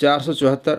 474।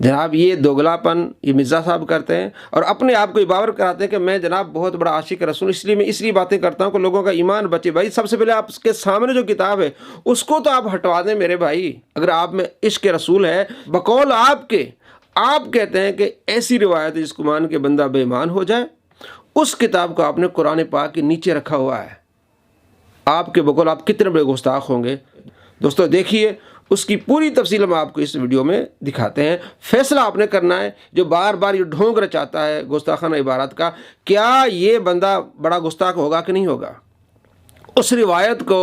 جناب یہ دوگلاپن یہ مرزا صاحب کرتے ہیں اور اپنے آپ کو باور کراتے ہیں کہ میں جناب بہت بڑا عاشق رسول، اس لیے میں اس لیے باتیں کرتا ہوں کہ لوگوں کا ایمان بچے۔ بھائی سب سے پہلے آپ کے سامنے جو کتاب ہے اس کو تو آپ ہٹوا دیں میرے بھائی۔ اگر آپ میں عشق رسول ہے بقول آپ کے، آپ کہتے ہیں کہ ایسی روایت ہے جس کو مان کے بندہ بے ایمان ہو جائے، اس کتاب کو آپ نے قرآن پاک کے نیچے رکھا ہوا ہے، آپ کے بقول آپ کتنے بڑے گستاخ ہوں گے۔ دوستو دیکھیے اس کی پوری تفصیل ہم آپ کو اس ویڈیو میں دکھاتے ہیں۔ فیصلہ آپ نے کرنا ہے، جو بار بار یہ ڈھونگ رچاتا ہے گستاخانہ عبارت کا، کیا یہ بندہ بڑا گستاخ ہوگا کہ نہیں ہوگا۔ اس روایت کو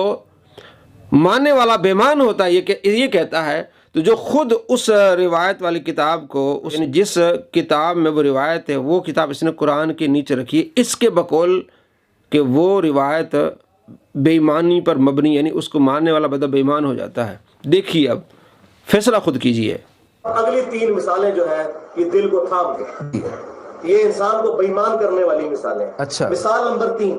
ماننے والا بے ایمان ہوتا ہے یہ کہتا ہے، تو جو خود اس روایت والی کتاب کو جس کتاب میں وہ روایت ہے وہ کتاب اس نے قرآن کے نیچے رکھی ہے، اس کے بقول کہ وہ روایت بے ایمانی پر مبنی، یعنی اس کو ماننے والا بندہ بے ایمان ہو جاتا ہے۔ دیکھیے اب فیصلہ خود کیجئے۔ اگلی 3 مثالیں جو ہے یہ دل کو تھام گئے، یہ انسان کو بے ایمان کرنے والی مثالیں۔ اچھا، مثال نمبر 3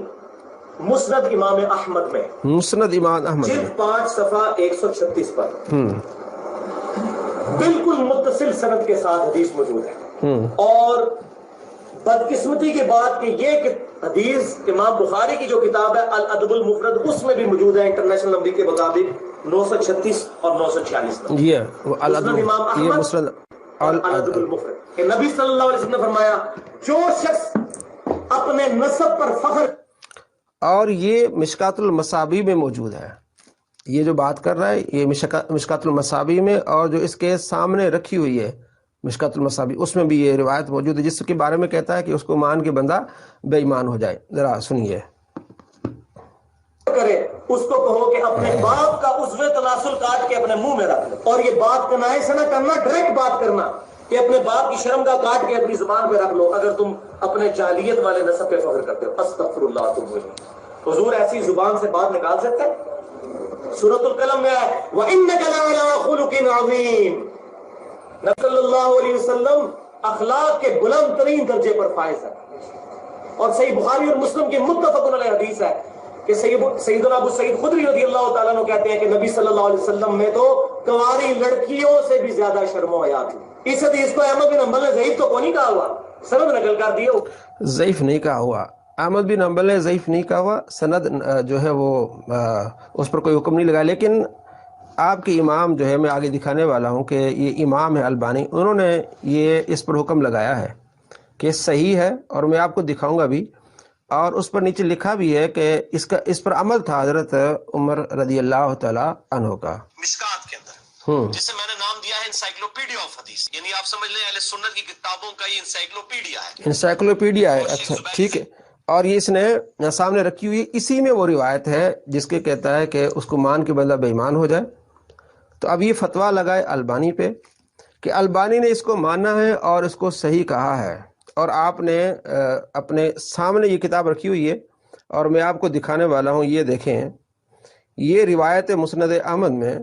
مسند امام احمد میں، مسند امام احمد جلد 5 صفحہ 136 پر بالکل متصل سند کے ساتھ حدیث موجود ہے، اور بدقسمتی کی بات کہ یہ حدیث امام بخاری کی جو کتاب ہے الادب المفرد اس میں بھی موجود ہے، انٹرنیشنل نمبر کے مطابق 936 اور 946 نمبر۔ مسند امام احمد اور الادب المفرد کہ نبی صلی اللہ علیہ وسلم نے فرمایا جو شخص اپنے نسب پر فخر، اور یہ مشکات المصابیح میں موجود ہے، یہ جو بات کر رہا ہے یہ مشکات المصابیح میں، اور جو اس کے سامنے رکھی ہوئی ہے مشکات المصابیح اس میں بھی یہ روایت موجود ہے، جس کے بارے میں کہتا ہے کہ اس کو مان کے بندہ بے ایمان ہو جائے۔ ذرا سنیے۔ کرے اس کو کہو کہ اپنے باپ کا عضو تناسل کاٹ کے اپنے منہ میں رکھ لو، اور یہ بات کنائے سے نہ کرنا، ڈائریکٹ بات کرنا کہ اپنے باپ کی شرم کا کاٹ کے اپنی زبان پہ رکھ لو اگر تم اپنے جاہلیت والے نسب پہ فخر کرتے ہو۔ استغفر اللہ تم مجھے، حضور ایسی زبان سے بات نکال سکتے ہیں؟ سورۃ القلم میں ہے وَإِنَّكَ لَعَلَىٰ خُلُقٍ عَظِيمٍ، نبی صلی اللہ علیہ وسلم اخلاق کے بلند ترین درجے پر فائز ہے، اور صحیح بخاری اور مسلم کی متفق علیہ حدیث ہے کہ سیدنا ابو سعید خدری رضی اللہ تعالیٰ عنہ کہتے ہیں کہ نبی صلی اللہ علیہ وسلم میں تو کنواری لڑکیوں سے بھی زیادہ شرم و حیا تھی۔ اس حدیث کو احمد بن حنبل نے ضعیف تو کون نہیں کہا ہوا، سند نقل کر دیا، ضعیف نہیں کہا ہوا، احمد بن حنبل نے ضعیف نہیں کہا ہوا، سند جو ہے وہ اس پر کوئی حکم نہیں لگا۔ لیکن آپ کے امام جو ہے میں آگے دکھانے والا ہوں کہ یہ امام ہے البانی، انہوں نے یہ اس پر حکم لگایا ہے کہ صحیح ہے، اور میں آپ کو دکھاؤں گا بھی، اور اس پر نیچے لکھا بھی ہے کہ اس پر عمل تھا حضرت عمر رضی اللہ تعالیٰ عنہ کا۔ مشکات کے اندر جسے میں نے نام دیا ہے انسائکلوپیڈیا آف حدیث، یعنی آپ سمجھ لیں اہل سنت کی کتابوں کا یہ انسائکلوپیڈیا ہے، انسائکلوپیڈیا ہے۔ اچھا ٹھیک ہے، اور یہ اس نے سامنے رکھی ہوئی، اسی میں وہ روایت ہے جس کے کہتا ہے کہ اس کو مان کے بندہ بے ایمان ہو جائے۔ تو اب یہ فتویٰ لگائے البانی پہ کہ البانی نے اس کو مانا ہے اور اس کو صحیح کہا ہے، اور آپ نے اپنے سامنے یہ کتاب رکھی ہوئی ہے اور میں آپ کو دکھانے والا ہوں۔ یہ دیکھیں، یہ روایت مسند احمد میں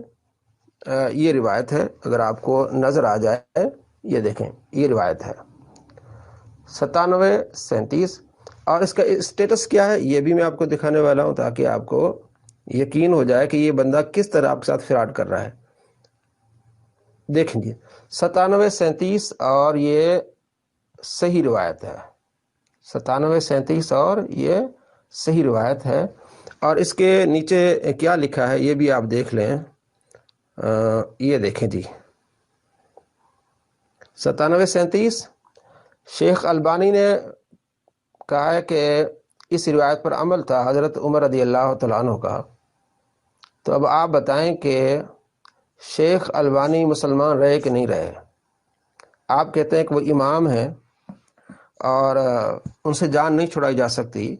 یہ روایت ہے، اگر آپ کو نظر آ جائے یہ دیکھیں، یہ روایت ہے 9737، اور اس کا اسٹیٹس کیا ہے یہ بھی میں آپ کو دکھانے والا ہوں تاکہ آپ کو یقین ہو جائے کہ یہ بندہ کس طرح آپ کے ساتھ فراڈ کر رہا ہے۔ دیکھیں گے 9737، اور یہ صحیح روایت ہے، 9737 اور یہ صحیح روایت ہے، اور اس کے نیچے کیا لکھا ہے یہ بھی آپ دیکھ لیں۔ یہ دیکھیں جی 9737، شیخ البانی نے کہا ہے کہ اس روایت پر عمل تھا حضرت عمر رضی اللہ تعالیٰ عنہ کا۔ تو اب آپ بتائیں کہ شیخ البانی مسلمان رہے کہ نہیں رہے؟ آپ کہتے ہیں کہ وہ امام ہیں اور ان سے جان نہیں چھڑائی جا سکتی۔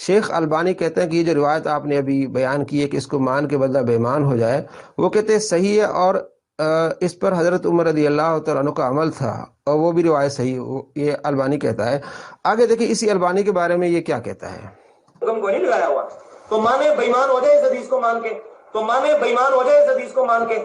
شیخ البانی کہتے ہیں کہ یہ جو روایت آپ نے ابھی بیان کی ہے کہ اس کو مان کے بدلہ بے ایمان ہو جائے، وہ کہتے ہیں صحیح ہے، اور اس پر حضرت عمر رضی اللہ تعالیٰ عنہ کا عمل تھا، اور وہ بھی روایت صحیح، یہ البانی کہتا ہے۔ آگے دیکھیں اسی البانی کے بارے میں یہ کیا کہتا ہے۔ حکم کو نہیں لگایا ہوا تو مانے بے ایمان ہو جائے اس حدیث کو مان کے، تو مانے بے ایمان ہو جائے اس حدیث کو مان کے۔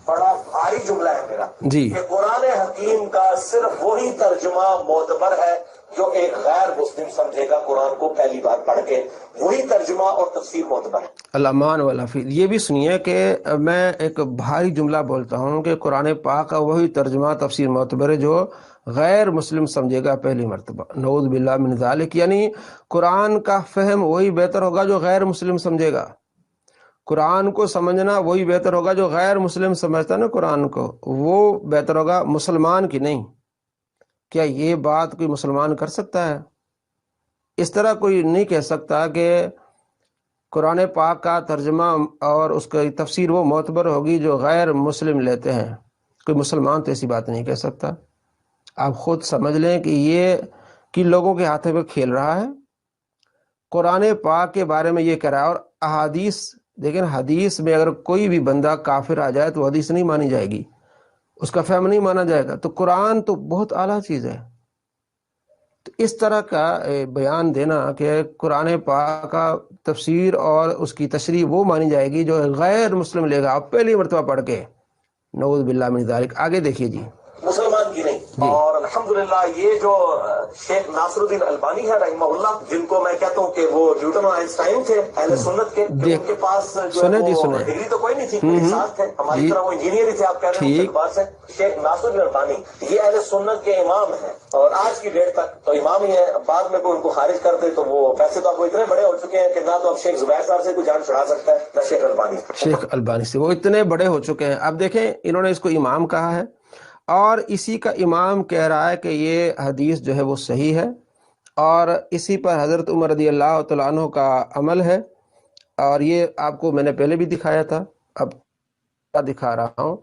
بڑا بھاری جملہ ہے میرا جی، کہ قرآن حکیم کا صرف وہی ترجمہ معتبر ہے جو ایک غیر مسلم سمجھے گا قرآن کو پہلی بار پڑھ کے وہی ترجمہ اور تفسیر معتبر ہے۔ الامان والحفیظ، یہ بھی سنیے کہ میں ایک بھاری جملہ بولتا ہوں کہ قرآن پاک کا وہی ترجمہ تفسیر معتبر ہے جو غیر مسلم سمجھے گا پہلی مرتبہ، نعوذ باللہ من ذالک، یعنی قرآن کا فہم وہی بہتر ہوگا جو غیر مسلم سمجھے گا، قرآن کو سمجھنا وہی بہتر ہوگا جو غیر مسلم سمجھتا ہے نا قرآن کو، وہ بہتر ہوگا، مسلمان کی نہیں۔ کیا یہ بات کوئی مسلمان کر سکتا ہے؟ اس طرح کوئی نہیں کہہ سکتا کہ قرآن پاک کا ترجمہ اور اس کی تفسیر وہ معتبر ہوگی جو غیر مسلم لیتے ہیں، کوئی مسلمان تو ایسی بات نہیں کہہ سکتا۔ آپ خود سمجھ لیں کہ یہ کن لوگوں کے ہاتھوں پہ کھیل رہا ہے۔ قرآن پاک کے بارے میں یہ کہہ رہا ہے، اور احادیث دیکھیں، حدیث میں اگر کوئی بھی بندہ کافر آ جائے تو حدیث نہیں مانی جائے گی، اس کا فہم نہیں مانا جائے گا۔ تو قرآن تو بہت اعلیٰ چیز ہے، تو اس طرح کا بیان دینا کہ قرآن پاک کا تفسیر اور اس کی تشریح وہ مانی جائے گی جو غیر مسلم لے گا، آپ پہلی مرتبہ پڑھ کے، نعوذ باللہ من ذالک۔ آگے دیکھیے جی، مسلمان کی نہیں۔ اور الحمدللہ یہ جو شیخ ناصر الدین البانی ہے رحمہ اللہ، جن کو میں کہتا ہوں کہ وہ نیوٹن اور آئنسٹائن تھے اہل سنت کے، ان کے پاس جو ہے وہ ڈگری تو کوئی نہیں تھی، ساتھ تھے ہماری طرح، وہ انجینئر ہی تھے، آپ کہہ رہے ہیں اعتبار سے۔ شیخ ناصر الدین البانی یہ اہل سنت کے امام ہیں، اور آج کی ڈیٹ تک تو امام ہی ہیں۔ بعد میں کوئی ان کو خارج کرتے تو وہ ویسے تو اب وہ اتنے بڑے ہو چکے ہیں کہ نہ تو اب شیخ زبیر صاحب سے کوئی جان چھڑا سکتا ہے نہ شیخ البانی، شیخ البانی سے، وہ اتنے بڑے ہو چکے ہیں۔ اب دیکھیں انہوں نے اس کو امام کہا ہے، اور اسی کا امام کہہ رہا ہے کہ یہ حدیث جو ہے وہ صحیح ہے، اور اسی پر حضرت عمر رضی اللہ تعالیٰ عنہ کا عمل ہے، اور یہ آپ کو میں نے پہلے بھی دکھایا تھا، اب دکھا رہا ہوں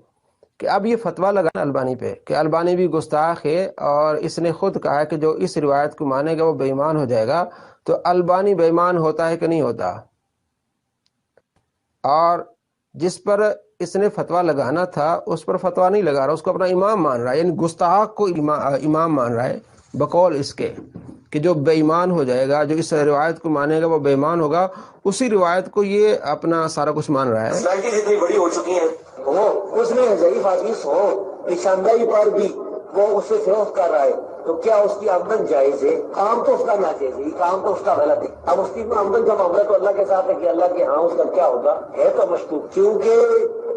کہ اب یہ فتویٰ لگانا البانی پہ کہ البانی بھی گستاخ ہے، اور اس نے خود کہا ہے کہ جو اس روایت کو مانے گا وہ بے ایمان ہو جائے گا۔ تو البانی بے ایمان ہوتا ہے کہ نہیں ہوتا؟ اور جس پر اس نے فتویٰ لگانا تھا اس پر فتویٰ نہیں لگا رہا، اس کو اپنا امام مان رہا ہے، یعنی گستاخ کو امام مان رہا ہے، بقول اس کے کہ جو بے ایمان ہو جائے گا، جو اس روایت کو مانے گا وہ بے ایمان ہوگا، اسی روایت کو یہ اپنا سارا کچھ مان رہا ہے۔ لڑکی جتنی بڑی ہو چکی ہیں وہ اس میں ضعیف حدیث ہو، نشاندہی پر بھی وہ اس سے فروخت کر رہا ہے، تو کیا اس کی آمدن جائز ہے؟ کام تو اس کا ناجائز ہے، کام تو اس کا غلط ہے۔ اب اس کی آمدن کا معاملہ تو اللہ کے ساتھ ہے کہ اللہ کے ہاں اس کا کیا ہوگا، ہے تو مشکوک، کیونکہ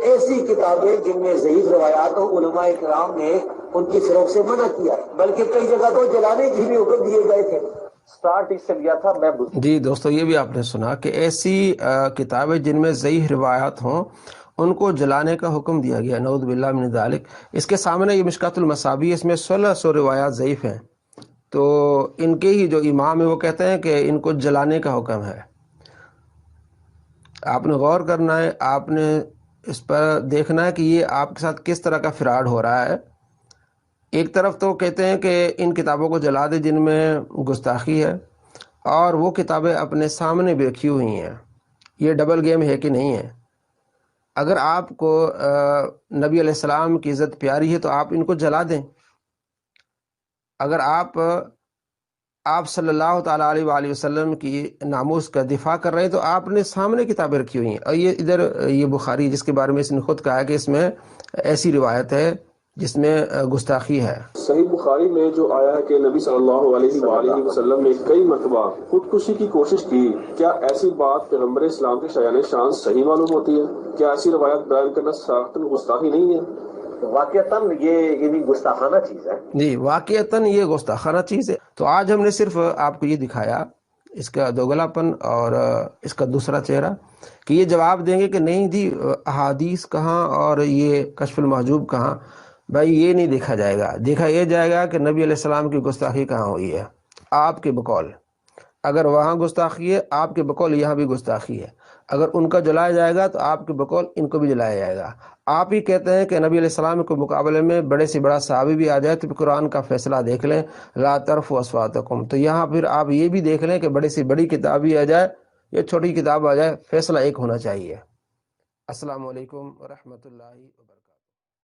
ایسی کتابیں جن میں ضعیف روایات ہو، علماء کرام نے ان کی فروخت سے منع کیا ہے، بلکہ کئی جگہ تو جلانے کی بھی حکم دیے گئے تھے۔ سٹارٹ اس سے لیا تھا میں جی دوستو، یہ بھی آپ نے سنا کہ ایسی کتابیں جن میں ضعیف روایات ہوں ان کو جلانے کا حکم دیا گیا، نعوذ باللہ من ذالک۔ اس کے سامنے یہ مشکات المصابیح، اس میں 1600 روایات ضعیف ہیں، تو ان کے ہی جو امام ہیں وہ کہتے ہیں کہ ان کو جلانے کا حکم ہے۔ آپ نے غور کرنا ہے، آپ نے اس پر دیکھنا ہے کہ یہ آپ کے ساتھ کس طرح کا فراڈ ہو رہا ہے۔ ایک طرف تو کہتے ہیں کہ ان کتابوں کو جلا دے جن میں گستاخی ہے، اور وہ کتابیں اپنے سامنے بھی رکھی ہوئی ہیں۔ یہ ڈبل گیم ہے کہ نہیں ہے؟ اگر آپ کو نبی علیہ السلام کی عزت پیاری ہے تو آپ ان کو جلا دیں، اگر آپ صلی اللہ تعالیٰ علیہ وآلہ وسلم کی ناموس کا دفاع کر رہے ہیں تو آپ نے سامنے کتابیں رکھی ہوئی ہیں۔ اور یہ ادھر یہ بخاری جس کے بارے میں اس نے خود کہا ہے کہ اس میں ایسی روایت ہے جس میں گستاخی ہے۔ صحیح بخاری میں جو آیا ہے کہ نبی صلی اللہ علیہ وآلہ وسلم نے کئی مرتبہ خودکشی کی کوشش کی، کیا ایسی بات پیغمبر اسلام کے شایان شان صحیح معلوم ہوتی ہے؟ کیا ایسی روایت بیان کرنا سراحتاً گستاخی نہیں ہے؟ واقعتاً یہ گستاخانہ چیز ہے۔ جی واقعتاً یہ گستاخانہ چیز ہے۔ تو آج ہم نے صرف آپ کو یہ دکھایا اس کا دوگلا پن اور اس کا دوسرا چہرہ، کہ یہ جواب دیں گے کہ نہیں جی احادیث کہاں اور یہ کشف المحجوب کہاں۔ بھائی یہ نہیں دیکھا جائے گا، دیکھا یہ جائے گا کہ نبی علیہ السلام کی گستاخی کہاں ہوئی ہے آپ کے بقول۔ اگر وہاں گستاخی ہے آپ کے بقول یہاں بھی گستاخی ہے، اگر ان کا جلایا جائے گا تو آپ کے بقول ان کو بھی جلایا جائے گا۔ آپ ہی کہتے ہیں کہ نبی علیہ السلام کے مقابلے میں بڑے سے بڑا صحابی بھی آ جائے تو قرآن کا فیصلہ دیکھ لیں، لا ترفعوا اصواتکم، تو یہاں پھر آپ یہ بھی دیکھ لیں کہ بڑے سے بڑی کتاب بھی آ جائے یا چھوٹی کتاب آ جائے، فیصلہ ایک ہونا چاہیے۔ السلام علیکم ورحمۃ اللہ وبرکاتہ۔